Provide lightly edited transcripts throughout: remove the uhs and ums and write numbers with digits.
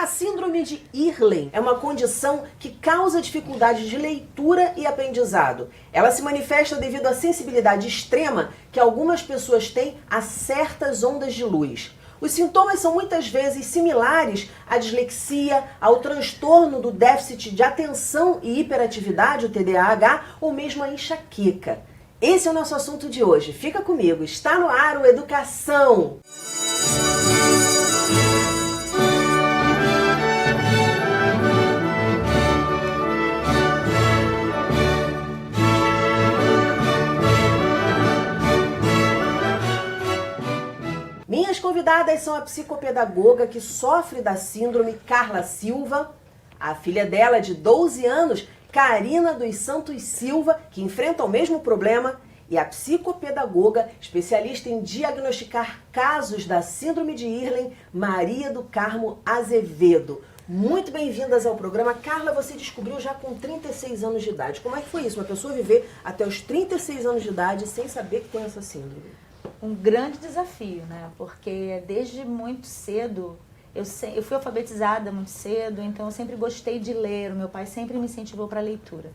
A síndrome de Irlen é uma condição que causa dificuldade de leitura e aprendizado. Ela se manifesta devido à sensibilidade extrema que algumas pessoas têm a certas ondas de luz. Os sintomas são muitas vezes similares à dislexia, ao transtorno do déficit de atenção e hiperatividade, o TDAH, ou mesmo a enxaqueca. Esse é o nosso assunto de hoje. Fica comigo, está no ar o Educação! Minhas convidadas são a psicopedagoga que sofre da síndrome Carla Silva, a filha dela de 12 anos, Karina dos Santos Silva, que enfrenta o mesmo problema, e a psicopedagoga especialista em diagnosticar casos da síndrome de Irlen, Maria do Carmo Azevedo. Muito bem-vindas ao programa. Carla, você descobriu já com 36 anos de idade. Como é que foi isso? Uma pessoa viver até os 36 anos de idade sem saber que tem essa síndrome? Um grande desafio, né? Porque desde muito cedo, eu fui alfabetizada muito cedo, então eu sempre gostei de ler. O meu pai sempre me incentivou para a leitura.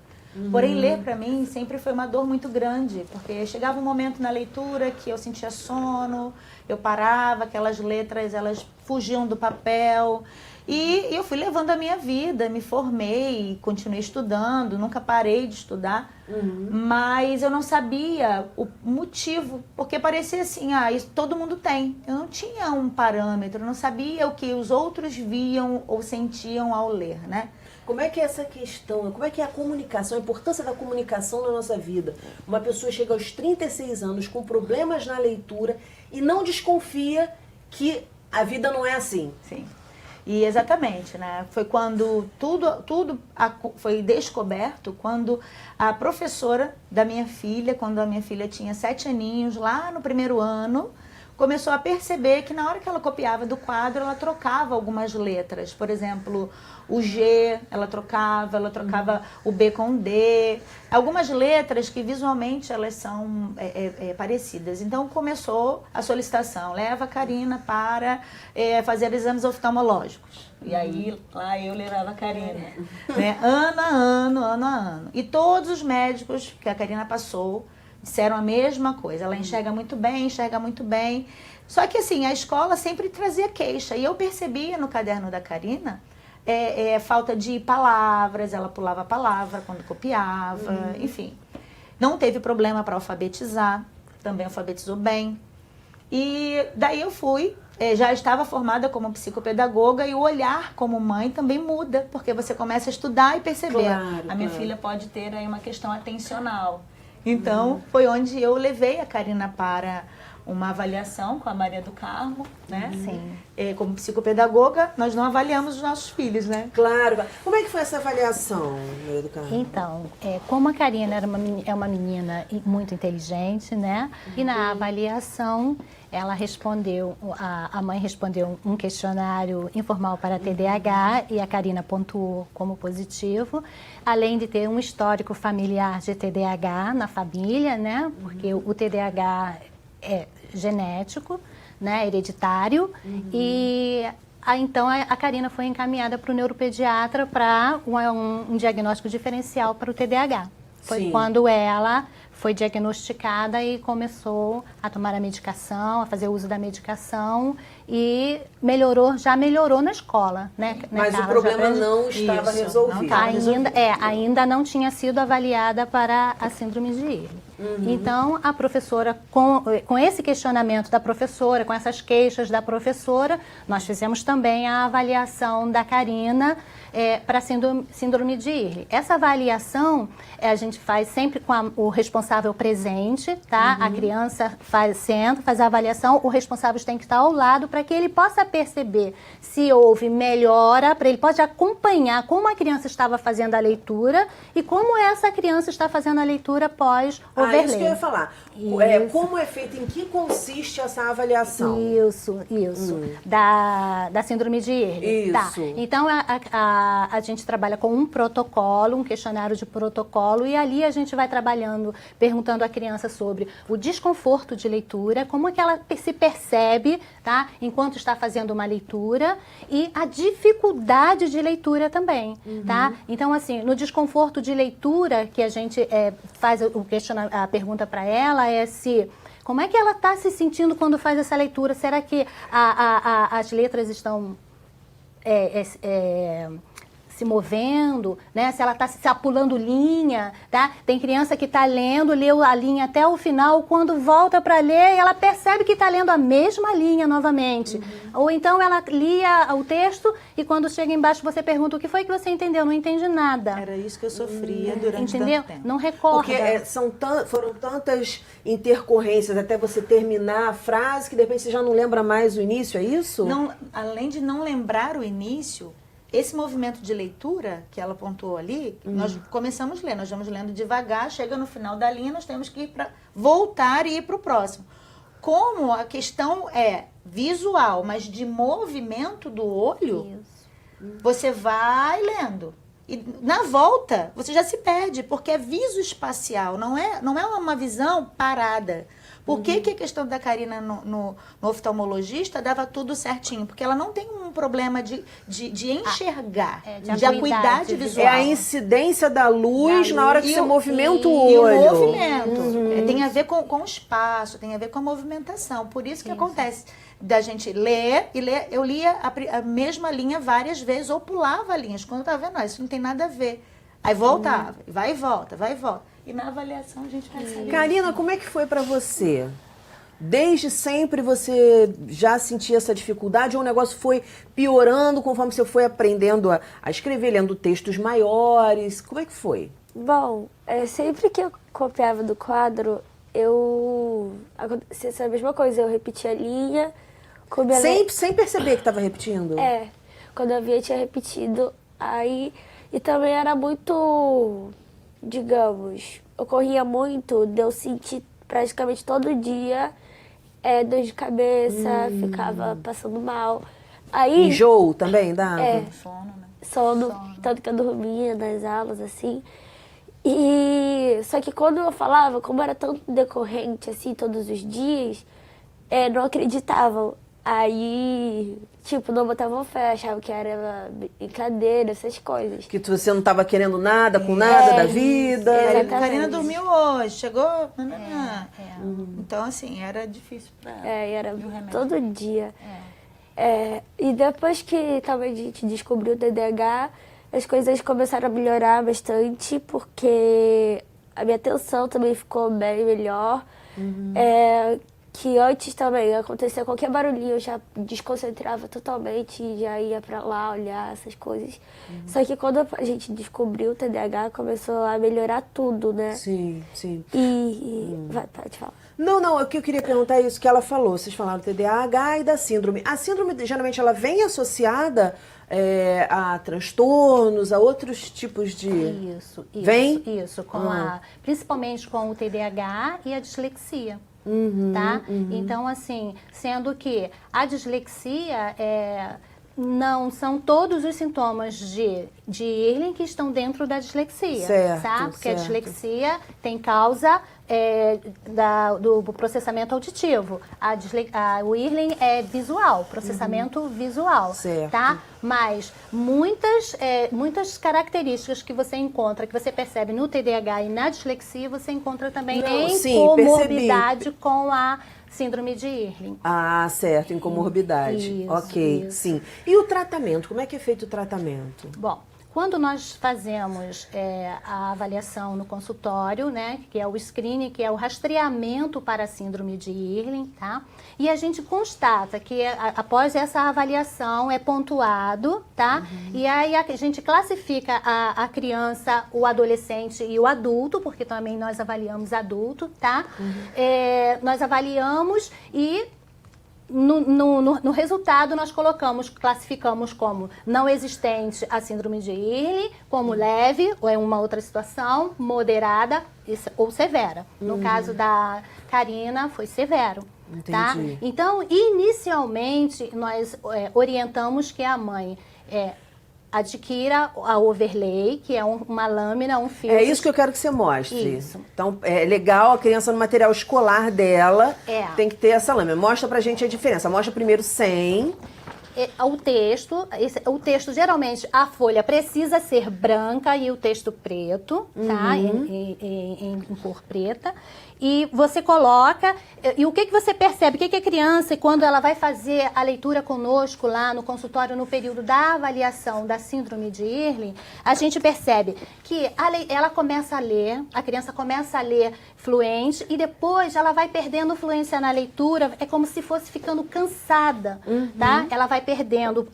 Porém, ler para mim sempre foi uma dor muito grande, porque chegava um momento na leitura que eu sentia sono, eu parava, aquelas letras elas fugiam do papel. E eu fui levando a minha vida, me formei, continuei estudando, nunca parei de estudar, mas eu não sabia o motivo, porque parecia assim, isso todo mundo tem. Eu não tinha um parâmetro, eu não sabia o que os outros viam ou sentiam ao ler, né? Como é que é essa questão, como é que é a comunicação, a importância da comunicação na nossa vida? Uma pessoa chega aos 36 anos com problemas na leitura e não desconfia que a vida não é assim. Sim. E exatamente, né? Foi quando tudo foi descoberto, quando a professora da minha filha, quando a minha filha tinha 7 aninhos, lá no primeiro ano, começou a perceber que na hora que ela copiava do quadro, ela trocava algumas letras. Por exemplo, o G, ela trocava o B com o D. Algumas letras que visualmente elas são parecidas. Então começou a solicitação, leva a Karina para fazer exames oftalmológicos. E aí lá eu levava a Karina, né? Ano a ano. E todos os médicos que a Karina passou disseram a mesma coisa. Ela enxerga muito bem. Só que assim, a escola sempre trazia queixa. E eu percebia no caderno da Karina falta de palavras, ela pulava a palavra quando copiava, enfim. Não teve problema para alfabetizar, também alfabetizou bem. E daí eu fui, já estava formada como psicopedagoga e o olhar como mãe também muda, porque você começa a estudar e perceber. A minha filha pode ter aí uma questão atencional. Então, foi onde eu levei a Karina para uma avaliação com a Maria do Carmo, né? Sim. Como psicopedagoga, nós não avaliamos os nossos filhos, né? Claro. Como é que foi essa avaliação, Maria do Carmo? Então, como a Karina é uma menina muito inteligente, né? E na avaliação, ela respondeu, a mãe respondeu um questionário informal para TDAH e a Karina pontuou como positivo, além de ter um histórico familiar de TDAH na família, né? Porque o TDAH é genético, né? Hereditário. E então a Karina foi encaminhada para o neuropediatra para um diagnóstico diferencial para o TDAH. Foi quando ela foi diagnosticada e começou a tomar a medicação, a fazer uso da medicação e já melhorou na escola, né? Mas Carla, o problema não estava resolvido. Ainda não tinha sido avaliada para a síndrome de Irlen. Então, a professora, com esse questionamento da professora, com essas queixas da professora, nós fizemos também a avaliação da Karina para síndrome de Irlen. Essa avaliação a gente faz sempre com o responsável presente, tá? A criança faz a avaliação, o responsável tem que estar ao lado para que ele possa perceber se houve melhora, para ele pode acompanhar como a criança estava fazendo a leitura e como essa criança está fazendo a leitura pós o Overlay. Isso que eu ia falar. Isso. Como é feito, em que consiste essa avaliação? Isso. Da síndrome de Ehrlich. Tá. Isso. Então, a gente trabalha com um protocolo, um questionário de protocolo, e ali a gente vai trabalhando, perguntando à criança sobre o desconforto de leitura, como é que ela se percebe, tá? Enquanto está fazendo uma leitura, e a dificuldade de leitura também, tá? Então, assim, no desconforto de leitura, que a gente faz a pergunta para ela é se... Como é que ela está se sentindo quando faz essa leitura? Será que as letras estão se movendo, né? Se ela está pulando linha, tá? Tem criança que está leu a linha até o final, quando volta para ler, ela percebe que está lendo a mesma linha novamente. Ou então ela lia o texto e quando chega embaixo você pergunta o que foi que você entendeu? Não entendi nada. Era isso que eu sofria durante Entendeu? tanto tempo. Não recorda. Porque foram tantas intercorrências até você terminar a frase que de repente você já não lembra mais o início, é isso? Não, além de não lembrar o início, esse movimento de leitura que ela pontuou ali, nós começamos a ler, nós vamos lendo devagar, chega no final da linha, nós temos que ir voltar e ir para o próximo. Como a questão é visual, mas de movimento do olho, você vai lendo. E na volta, você já se perde, porque é visoespacial, não é uma visão parada. Por que a questão da Karina no oftalmologista dava tudo certinho? Porque ela não tem um problema de enxergar, de acuidade visual. É a incidência da luz na hora que você movimenta o E olho. o movimento. Tem a ver com o espaço, tem a ver com a movimentação. Por isso que acontece da gente ler e ler. Eu lia a mesma linha várias vezes ou pulava linhas. Quando eu estava vendo, isso não tem nada a ver. Aí voltava, vai e volta, vai e volta. E na avaliação a gente percebe. Karina, como é que foi pra você? Desde sempre você já sentia essa dificuldade ou o negócio foi piorando conforme você foi aprendendo a escrever, lendo textos maiores? Como é que foi? Bom, sempre que eu copiava do quadro, acontecia a mesma coisa. Eu repetia a linha. Sem perceber que estava repetindo? Quando eu via, tinha repetido. Aí, e também era muito... digamos, ocorria muito de eu sentir praticamente todo dia dor de cabeça, ficava passando mal. Aí, enjoo também dava? Sono, né? Sono, tanto que eu dormia nas aulas, assim. E só que quando eu falava, como era tão decorrente, assim, todos os dias, não acreditavam. Aí, tipo, não botavam fé, achavam que era brincadeira, essas coisas. Que você não estava querendo nada com nada da vida. Exatamente. Karina dormiu hoje, chegou... Então, assim, era difícil pra ela. Era todo dia. E depois que também a gente descobriu o TDAH, as coisas começaram a melhorar bastante, porque a minha atenção também ficou bem melhor. Que antes também acontecia qualquer barulhinho, eu já desconcentrava totalmente e já ia pra lá olhar essas coisas. Só que quando a gente descobriu o TDAH, começou a melhorar tudo, né? Sim. Pode falar. Não, o que eu queria perguntar é isso que ela falou. Vocês falaram do TDAH e da síndrome. A síndrome, geralmente, ela vem associada a transtornos, a outros tipos de... Isso, principalmente com o TDAH e a dislexia. Tá? Então, assim, sendo que a dislexia não são todos os sintomas de Irlen que estão dentro da dislexia, tá? Porque a dislexia tem causa do processamento auditivo. O Irlen é visual, processamento visual, tá? Mas muitas características que você encontra, que você percebe no TDAH e na dislexia, você encontra também em comorbidade com a síndrome de Irlen. Ah, certo, em comorbidade. Isso, ok, sim. E o tratamento? Como é que é feito o tratamento? Bom, quando nós fazemos a avaliação no consultório, né, que é o screening, que é o rastreamento para a síndrome de Irlen, tá? E a gente constata que após essa avaliação é pontuado, tá? E aí a gente classifica a criança, o adolescente e o adulto, porque também nós avaliamos adulto, tá? Nós avaliamos e no resultado nós classificamos como não existente a síndrome de Early, como leve, ou é uma outra situação, moderada ou severa. No caso da Karina, foi severo. Tá? Então, inicialmente, nós orientamos que a mãe adquira a overlay, que é uma lâmina, um filtro. É isso que eu quero que você mostre. Isso. Então, é legal, a criança no material escolar dela tem que ter essa lâmina. Mostra pra gente a diferença. Mostra primeiro sem. O texto, geralmente, a folha precisa ser branca e o texto preto, tá? Em cor preta. E você coloca, e o que você percebe? O que a criança, quando ela vai fazer a leitura conosco lá no consultório, no período da avaliação da síndrome de Early, a gente percebe que ela começa a ler, a criança começa a ler fluente e depois ela vai perdendo fluência na leitura, é como se fosse ficando cansada, tá? Ela vai perdendo,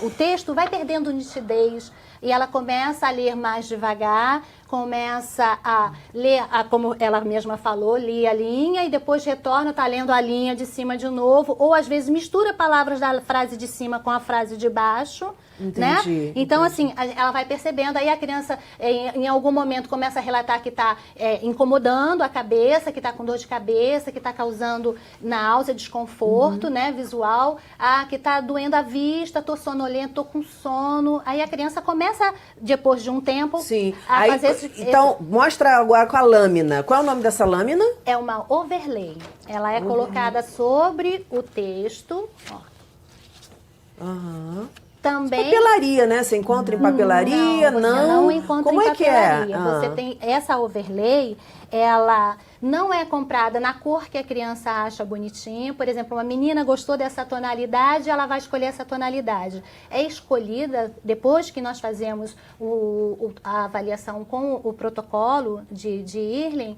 o texto vai perdendo nitidez, e ela começa a ler mais devagar, começa a ler, como ela mesma falou, lia a linha e depois retorna, está lendo a linha de cima de novo, ou às vezes mistura palavras da frase de cima com a frase de baixo. Entendi, né? Então, assim, ela vai percebendo, aí a criança em algum momento começa a relatar que está incomodando a cabeça, que está com dor de cabeça, que está causando náusea, desconforto, né, visual, que está doendo a vista, estou sonolento, estou com sono. Aí a criança começa, depois de um tempo, a fazer Então, mostra agora com a lâmina. Qual é o nome dessa lâmina? É uma overlay. Ela é colocada sobre o texto, ó. Também... Papelaria, né? Você encontra em papelaria? Não, você não encontra Como em é papelaria. que é? Você tem essa overlay, ela não é comprada na cor que a criança acha bonitinho. Por exemplo, uma menina gostou dessa tonalidade, ela vai escolher essa tonalidade. É escolhida depois que nós fazemos a avaliação com o protocolo de Early,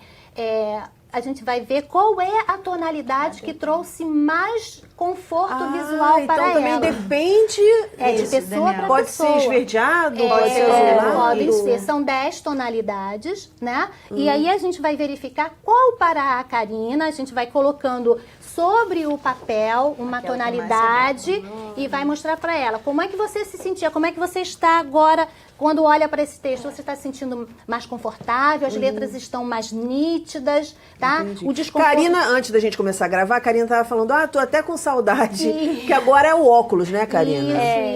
a gente vai ver qual é a tonalidade que trouxe mais conforto visual para ela. Então também depende... de pessoa para pessoa. Pode ser esverdeado, pode ser azulado. Podem ser, são 10 tonalidades, né? E aí a gente vai verificar qual para a Karina, a gente vai colocando sobre o papel uma tonalidade e vai mostrar para ela como é que você se sentia, como é que você está agora quando olha para esse texto. Você está se sentindo mais confortável, as letras estão mais nítidas, tá? O desconforto... Karina, antes da gente começar a gravar, a Karina estava falando, tô até com saudade, que agora é o óculos, né, Karina?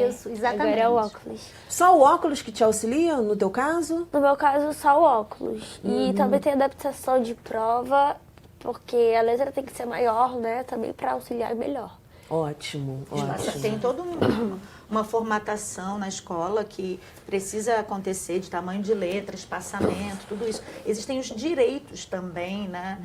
Isso, exatamente. Agora é o óculos. Só o óculos que te auxilia, no teu caso? No meu caso, só o óculos. E também tem adaptação de prova, porque a letra tem que ser maior, né? Também para auxiliar melhor. Ótimo, ótimo. Tem toda uma formatação na escola que precisa acontecer de tamanho de letra, espaçamento, tudo isso. Existem os direitos também, né,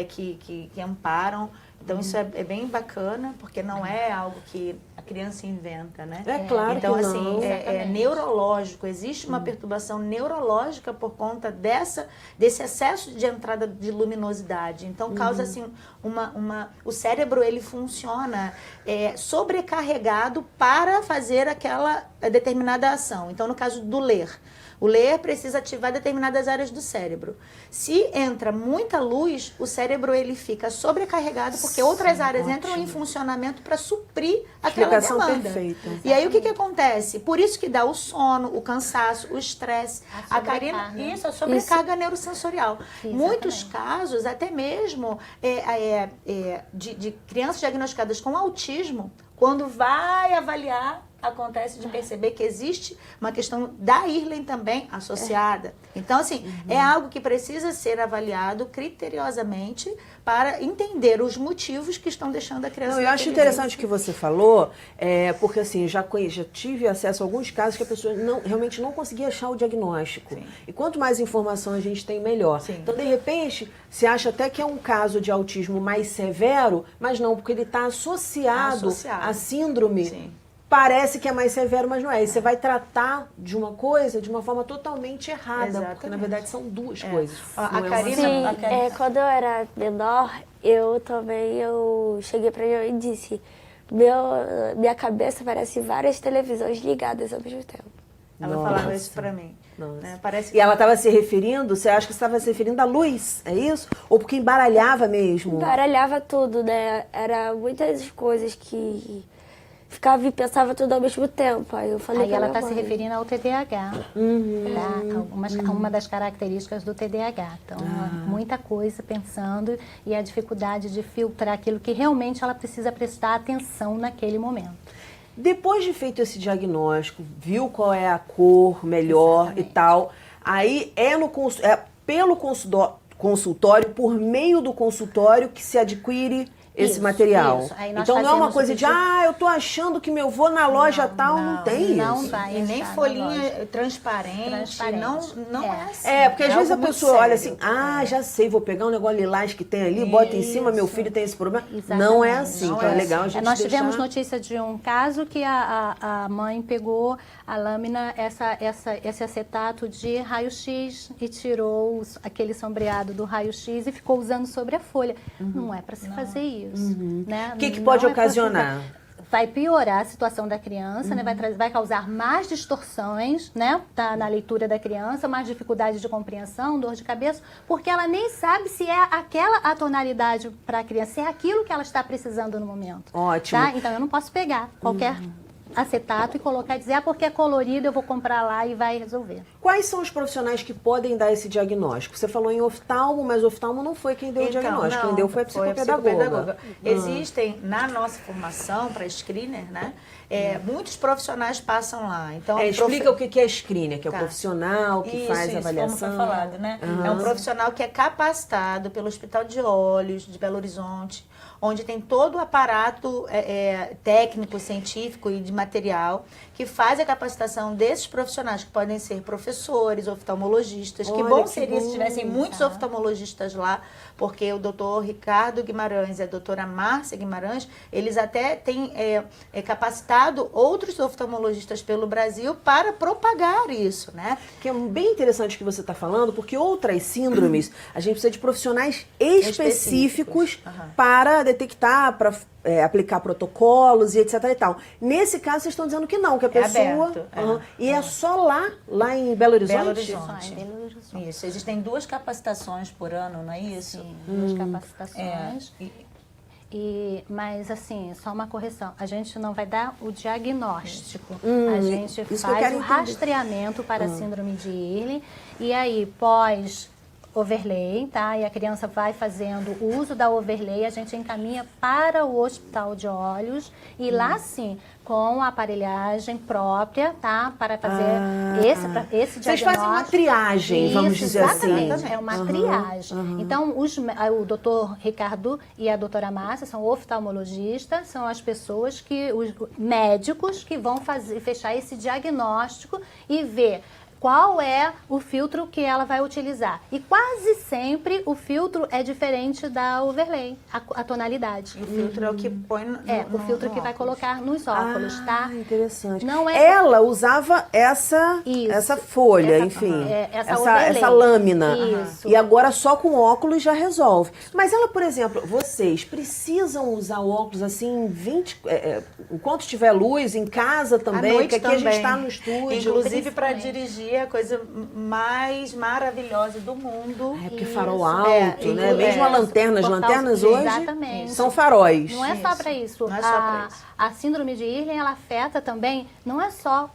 que amparam. Então, isso é bem bacana, porque não é algo que a criança inventa, né? É claro então, que assim, não. é neurológico. Existe uma perturbação neurológica por conta desse excesso de entrada de luminosidade. Então, causa, assim, o cérebro, ele funciona sobrecarregado para fazer aquela determinada ação. Então, no caso do ler, o ler precisa ativar determinadas áreas do cérebro. Se entra muita luz, o cérebro ele fica sobrecarregado porque outras áreas entram em funcionamento para suprir aquela Explicação demanda. perfeita. E aí o que acontece? Por isso que dá o sono, o cansaço, o estresse, a Karina, a sobrecarga neurosensorial. Muitos casos, até mesmo de crianças diagnosticadas com autismo, quando vai avaliar, acontece de perceber que existe uma questão da Early também associada. Então, assim, é algo que precisa ser avaliado criteriosamente para entender os motivos que estão deixando a criança... Não, eu acho interessante o que você falou, porque assim, já tive acesso a alguns casos que a pessoa realmente não conseguia achar o diagnóstico. Sim. E quanto mais informação a gente tem, melhor. Sim. Então, de repente, você acha até que é um caso de autismo mais severo, mas não, porque ele está associado à síndrome. Sim. Parece que é mais severo, mas não é. E você vai tratar de uma coisa de uma forma totalmente errada. Exatamente. Porque, na verdade, são duas coisas. A Não é Karina- uma Sim, só. a Karina- quando eu era menor, eu cheguei pra minha mãe e disse, minha cabeça parece várias televisões ligadas ao mesmo tempo. Ela falava isso pra mim. Né? Parece E ela estava se referindo, você acha que estava se referindo à luz, é isso? Ou porque embaralhava mesmo? Embaralhava tudo, né? Era muitas coisas que ficava e pensava tudo ao mesmo tempo. Aí eu falei Aí ela está se referindo ao TDAH. Tá? Uma das características do TDAH. Então, muita coisa pensando e a dificuldade de filtrar aquilo que realmente ela precisa prestar atenção naquele momento. Depois de feito esse diagnóstico, viu qual é a cor melhor e tal, aí pelo consultório, por meio do consultório que se adquire esse material. Isso. Aí nós então não é uma fazemos coisa o de, eu tô achando que meu vô na loja tal, não tem não isso. vai E nem achar na folhinha loja. transparente. Não é assim. Porque às vezes a algo muito pessoa olha sério. assim, já sei, vou pegar um negócio lilás que tem ali, bota em cima, meu filho tem esse problema. Exatamente. Não é assim, Não então é é legal a assim. gente Nós tivemos deixar... notícia de um caso que a mãe pegou a lâmina, esse acetato de raio-x e tirou aquele sombreado do raio-x e ficou usando sobre a folha. Não é para se fazer isso. Né? O que Não pode é pra se ocasionar? Vai piorar a situação da criança, né? Vai causar mais distorções, né? Na leitura da criança, mais dificuldade de compreensão, dor de cabeça, porque ela nem sabe se é aquela a tonalidade para a criança, se é aquilo que ela está precisando no momento. Ótimo. Tá? Então eu não posso pegar qualquer acetato e colocar e dizer, porque é colorido, eu vou comprar lá e vai resolver. Quais são os profissionais que podem dar esse diagnóstico? Você falou em oftalmo, mas o oftalmo não foi quem deu o diagnóstico. Quem deu foi a psicopedagoga. Existem, na nossa formação para screener, né? Muitos profissionais passam lá. Então, explica o que é screener, que é o profissional que faz a avaliação. Como foi falado, né? É um profissional que é capacitado pelo Hospital de Olhos de Belo Horizonte, onde tem todo o aparato técnico, científico e de material que faz a capacitação desses profissionais, que podem ser professores, oftalmologistas. Que bom seria se tivessem muitos oftalmologistas lá, porque o doutor Ricardo Guimarães e a doutora Márcia Guimarães, eles até têm capacitado outros oftalmologistas pelo Brasil para propagar isso, né? Que é bem interessante o que você está falando, porque outras síndromes, a gente precisa de profissionais específicos para detectar, para aplicar protocolos e etc e tal. Nesse caso, vocês estão dizendo que não, que a pessoa... aberto, E é só lá em Belo Horizonte? Belo Horizonte. Isso, existem 2 capacitações por ano, não é isso? Sim, 2 capacitações. Mas assim, só uma correção, a gente não vai dar o diagnóstico, a gente faz o rastreamento para a síndrome de Ehrlich e aí pós overlay, tá? E a criança vai fazendo o uso da overlay, a gente encaminha para o hospital de olhos e lá sim, com a aparelhagem própria, tá? Para fazer esse diagnóstico. Vocês fazem uma triagem, vamos dizer exatamente, assim. é uma triagem. Então, o doutor Ricardo e a doutora Márcia são oftalmologistas, são as pessoas os médicos que vão fechar esse diagnóstico e ver qual é o filtro que ela vai utilizar. E quase sempre o filtro é diferente da overlay, a tonalidade. O filtro é o que põe o filtro que vai colocar nos óculos, tá? Interessante. Não é... Ela usava essa folha, essa lâmina. Isso. E agora só com óculos já resolve. Mas ela, por exemplo, vocês precisam usar o óculos assim, enquanto tiver luz, em casa também, porque aqui a gente está no estúdio. Inclusive para dirigir a coisa mais maravilhosa do mundo. Porque farol alto, né? Mesmo as lanternas hoje são faróis. Não é só para isso. Não é só para isso. A síndrome de Ehrlich, ela afeta também, não é só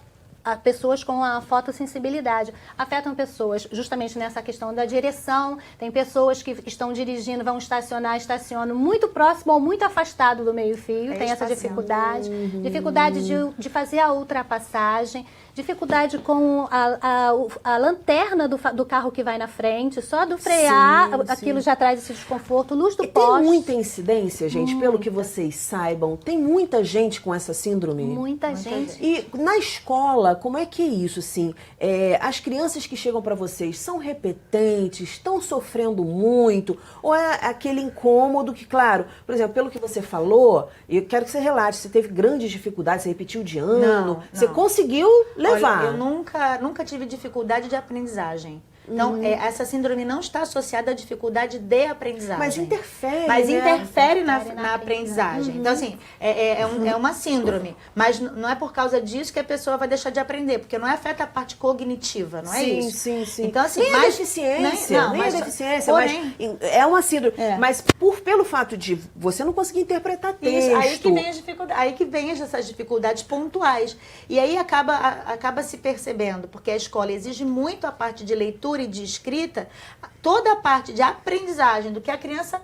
pessoas com a fotossensibilidade. Afetam pessoas justamente nessa questão da direção. Tem pessoas que estão dirigindo, vão estacionam muito próximo ou muito afastado do meio-fio. Tem essa dificuldade. Dificuldade de fazer a ultrapassagem. Dificuldade com a lanterna do carro que vai na frente. Só do frear, aquilo já traz esse desconforto. Luz do poste. Tem muita incidência, gente, pelo que vocês saibam. Tem muita gente com essa síndrome? Muita gente. E na escola, como é que é isso, assim? As crianças que chegam para vocês são repetentes, estão sofrendo muito? Ou é aquele incômodo que, claro, por exemplo, pelo que você falou, eu quero que você relate, você teve grandes dificuldades, você repetiu de ano, você conseguiu levar? Olha, eu nunca tive dificuldade de aprendizagem. Então, essa síndrome não está associada à dificuldade de aprendizagem. Mas interfere, Mas né? interfere na aprendizagem. Então, assim, é uma síndrome. Mas não é por causa disso que a pessoa vai deixar de aprender, porque não afeta a parte cognitiva, não é isso? Sim. Então, assim, nem é deficiência, nem é deficiência, porém, mas é uma síndrome. Mas pelo fato de você não conseguir interpretar texto. Isso, aí que vem as dificuldades, aí que vem essas dificuldades pontuais. E aí acaba se percebendo, porque a escola exige muito a parte de leitura e de escrita, toda a parte de aprendizagem do que a criança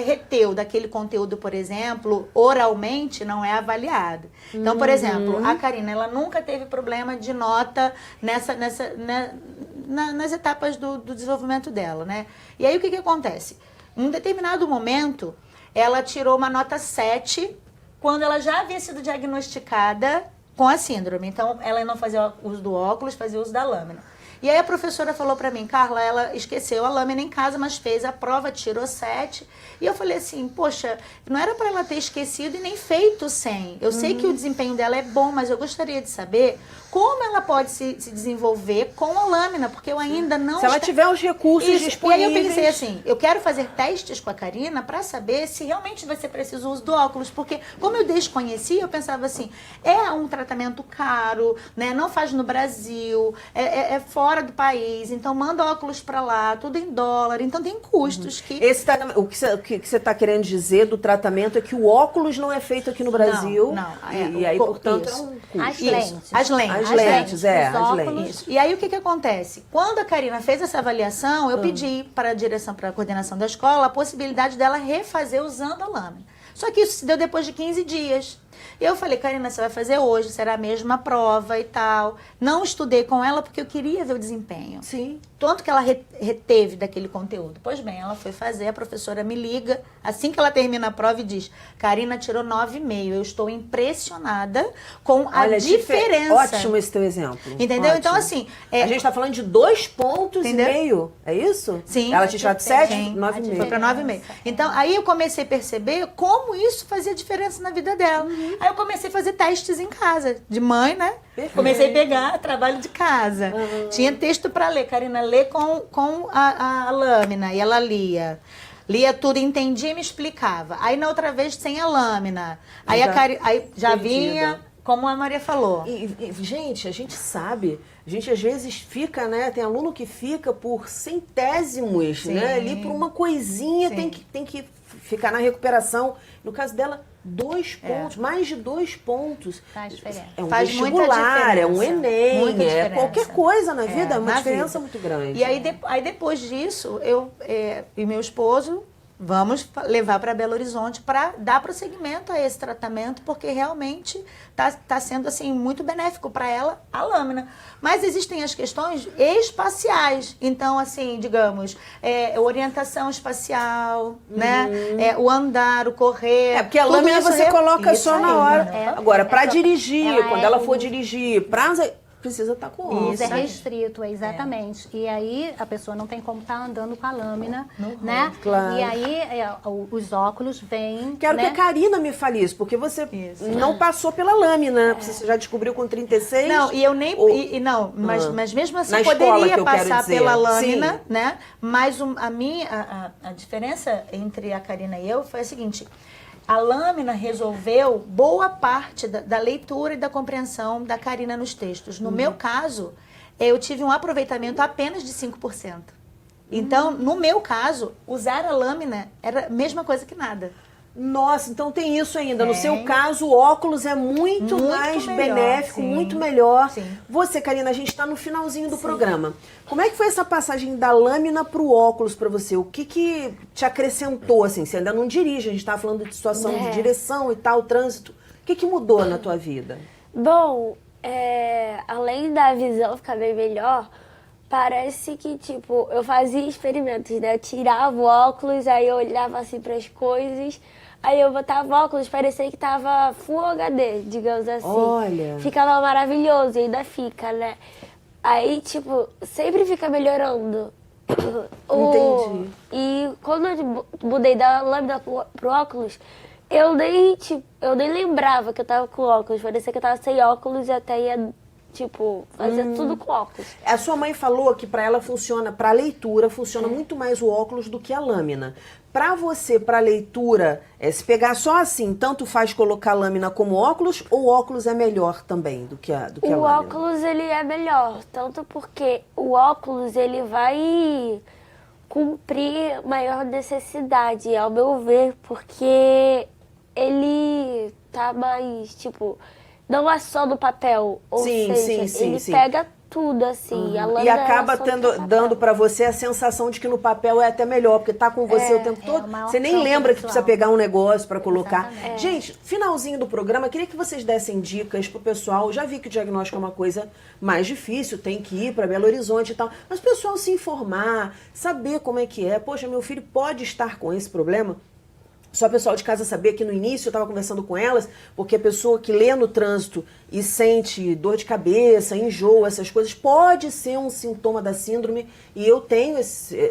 reteu daquele conteúdo, por exemplo, oralmente, não é avaliado. Então, por exemplo, a Karina, ela nunca teve problema de nota nas etapas do desenvolvimento dela, né? E aí o que acontece? Em um determinado momento, ela tirou uma nota 7 quando ela já havia sido diagnosticada com a síndrome. Então, ela não fazia uso do óculos, fazia uso da lâmina. E aí a professora falou pra mim, Carla, ela esqueceu a lâmina em casa, mas fez a prova, tirou 7. E eu falei assim, poxa, não era pra ela ter esquecido e nem feito 100. Eu sei que o desempenho dela é bom, mas eu gostaria de saber como ela pode se desenvolver com a lâmina, porque eu ainda não... Se ela tiver os recursos disponíveis... E aí eu pensei assim, eu quero fazer testes com a Karina pra saber se realmente vai ser preciso o uso do óculos, porque como eu desconhecia, eu pensava assim, é um tratamento caro, né? Não faz no Brasil, é fora do país, então manda óculos pra lá, tudo em dólar, então tem custos que... O que você está querendo dizer do tratamento é que o óculos não é feito aqui no Brasil. Não. E aí, portanto, isso. é um custo. As lentes. As lentes. As lentes, os as óculos. lentes. Isso. E aí o que acontece? Quando a Karina fez essa avaliação, eu pedi para a direção, para a coordenação da escola, a possibilidade dela refazer usando a lâmina. Só que isso se deu depois de 15 dias. E eu falei, Karina, você vai fazer hoje, será a mesma prova e tal. Não estudei com ela porque eu queria ver o desempenho. Sim. Tanto que ela reteve daquele conteúdo. Pois bem, ela foi fazer, a professora me liga, assim que ela termina a prova e diz, Karina tirou 9,5. Eu estou impressionada com a diferença. Ótimo esse teu exemplo. Entendeu? Ótimo. Então, assim... A gente está falando de 2,5 pontos, Entendeu? é isso? Sim. Ela tinha tirado de 7, Sim. 9,5. Foi para 9,5. Então, aí eu comecei a perceber como isso fazia diferença na vida dela. Aí eu comecei a fazer testes em casa, de mãe, né? Perfeito. Comecei a pegar trabalho de casa. Tinha texto para ler. Karina, lê com a lâmina. E ela lia. Lia tudo, entendia e me explicava. Aí na outra vez sem a lâmina. Aí já vinha, como a Maria falou. Gente, a gente sabe, a gente às vezes fica, né? Tem aluno que fica por centésimos, né? Ali por uma coisinha tem que ficar na recuperação. No caso dela, 2 pontos, mais de 2 pontos. Faz diferença. É um Faz muita vestibular, é um diferença. Enem, Muita é diferença. qualquer coisa na vida, é uma na diferença vida. muito grande. E aí, depois disso, eu e meu esposo vamos levar para Belo Horizonte para dar prosseguimento a esse tratamento, porque realmente tá sendo assim muito benéfico para ela a lâmina. Mas existem as questões espaciais. Então, assim, digamos, orientação espacial, né? O andar, o correr. Porque a tudo lâmina isso você coloca isso só aí, na hora. né? Agora, para dirigir, quando ela for o- dirigir, precisa estar com óculos. Isso é restrito, exatamente. E aí a pessoa não tem como estar andando com a lâmina, No né? claro. E aí os óculos vêm, Quero né? que a Karina me fale isso, porque você não passou pela lâmina. Você já descobriu com 36? Não, e eu nem. Ou- Mas mesmo assim Na eu escola, que poderia eu quero passar dizer. pela lâmina, Sim. né? Mas a diferença entre a Karina e eu foi a seguinte: a lâmina resolveu boa parte da leitura e da compreensão da Karina nos textos. No meu caso, eu tive um aproveitamento apenas de 5%. Então, no meu caso, usar a lâmina era a mesma coisa que nada. Nossa, então tem isso ainda. No Tem. seu caso, o óculos é muito mais melhor, benéfico, sim. muito melhor. Sim. Você, Karina, a gente está no finalzinho do programa. Como é que foi essa passagem da lâmina para o óculos para você? O que te acrescentou, assim? Você ainda não dirige, a gente estava falando de situação de direção e tal, trânsito. O que mudou na tua vida? Bom, além da visão ficar bem melhor, parece que, tipo, eu fazia experimentos, né? Eu tirava o óculos, aí eu olhava assim para as coisas, aí eu botava o óculos, parecia que tava Full HD, digamos assim. Olha. Ficava maravilhoso, e ainda fica, né? Aí, tipo, sempre fica melhorando. Entendi. E quando eu mudei da lâmina pro óculos, eu nem lembrava que eu tava com óculos. Parecia que eu tava sem óculos e até ia Tipo, fazer tudo com óculos. A sua mãe falou que para ela funciona, para leitura, funciona muito mais o óculos do que a lâmina. Para você, para leitura, se pegar só assim, tanto faz colocar a lâmina como óculos, ou o óculos é melhor também do que a lâmina? O óculos, ele é melhor, tanto porque o óculos, ele vai cumprir maior necessidade, ao meu ver, porque ele tá mais, tipo, não é só no papel, ou seja, ele pega tudo, assim. A lâmina e acaba dando para você a sensação de que no papel é até melhor, porque tá com você o tempo todo. Você nem lembra que precisa pegar um negócio para colocar. Gente, finalzinho do programa, queria que vocês dessem dicas pro pessoal. Já vi que o diagnóstico é uma coisa mais difícil, tem que ir para Belo Horizonte e tal. Mas o pessoal se informar, saber como é que é. Poxa, meu filho pode estar com esse problema. Só o pessoal de casa saber que no início eu estava conversando com elas, porque a pessoa que lê no trânsito e sente dor de cabeça, enjoo, essas coisas, pode ser um sintoma da síndrome. E eu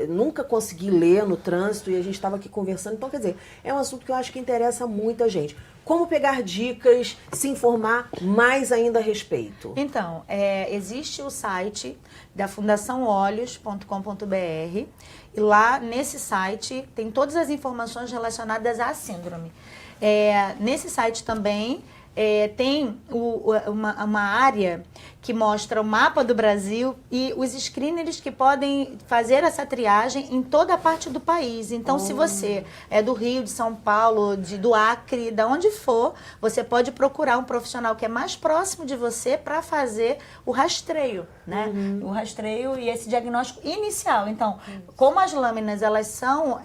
nunca consegui ler no trânsito e a gente estava aqui conversando. Então, quer dizer, é um assunto que eu acho que interessa muita gente. Como pegar dicas, se informar mais ainda a respeito? Então, existe o site da fundaçãoolhos.com.br e lá nesse site tem todas as informações relacionadas à síndrome. Nesse site também tem uma área que mostra o mapa do Brasil e os screeners que podem fazer essa triagem em toda a parte do país. Então, se você é do Rio, de São Paulo, do Acre, de onde for, você pode procurar um profissional que é mais próximo de você para fazer o rastreio, né? O rastreio e esse diagnóstico inicial. Então, como as lâminas, elas são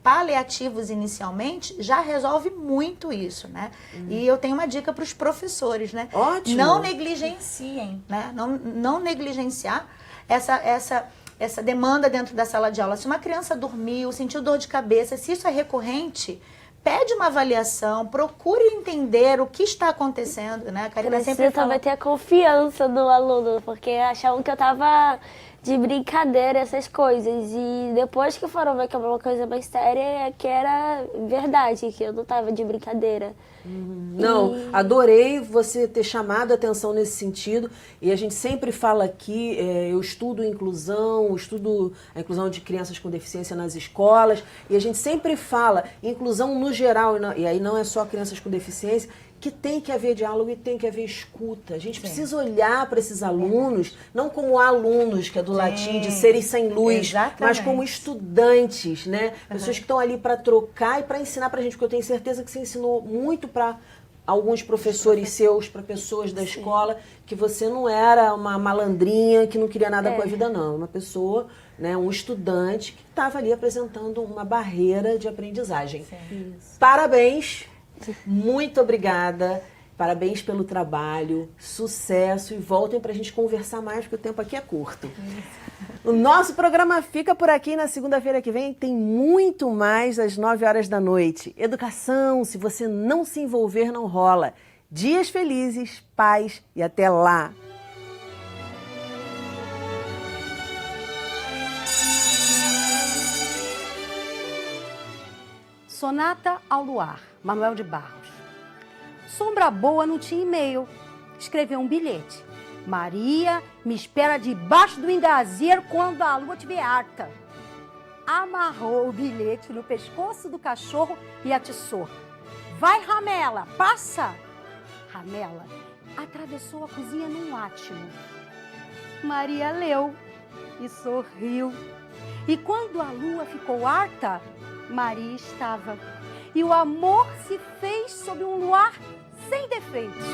paliativos inicialmente, já resolve muito isso, né? E eu tenho uma dica para os professores, né? Ótimo! Não negligenciem. Né? Não negligenciar essa demanda dentro da sala de aula. Se uma criança dormiu, sentiu dor de cabeça, se isso é recorrente, pede uma avaliação, procure entender o que está acontecendo, né? A Karina sempre fala... vai ter a confiança do aluno, porque achavam que eu tava de brincadeira, essas coisas. E depois que foram ver que era uma coisa mais séria, é que era verdade, que eu não tava de brincadeira. Não, adorei você ter chamado a atenção nesse sentido. E a gente sempre fala aqui, eu estudo inclusão, estudo a inclusão de crianças com deficiência nas escolas. E a gente sempre fala inclusão no geral, e aí não é só crianças com deficiência, que tem que haver diálogo e tem que haver escuta. A gente precisa olhar para esses alunos, não como alunos, que é do latim, de seres sem luz, mas como estudantes, né? Pessoas que estão ali para trocar e para ensinar para a gente, porque eu tenho certeza que você ensinou muito para alguns professores seus, para pessoas da escola, que você não era uma malandrinha que não queria nada com a vida, não. Uma pessoa, né, um estudante que estava ali apresentando uma barreira de aprendizagem. Parabéns! Muito obrigada, parabéns pelo trabalho, sucesso e voltem para a gente conversar mais, porque o tempo aqui é curto. O nosso programa fica por aqui. Na segunda-feira que vem tem muito mais às 9 horas da noite. Educação, se você não se envolver, não rola. Dias felizes, paz e até lá! Sonata ao Luar, Manuel de Barros. Sombra Boa não tinha e-mail. Escreveu um bilhete. Maria me espera debaixo do engazeiro quando a lua estiver harta. Amarrou o bilhete no pescoço do cachorro e atiçou. Vai, Ramela, passa! Ramela atravessou a cozinha num átimo. Maria leu e sorriu. E quando a lua ficou harta, Maria estava. E o amor se fez sob um luar sem defeitos.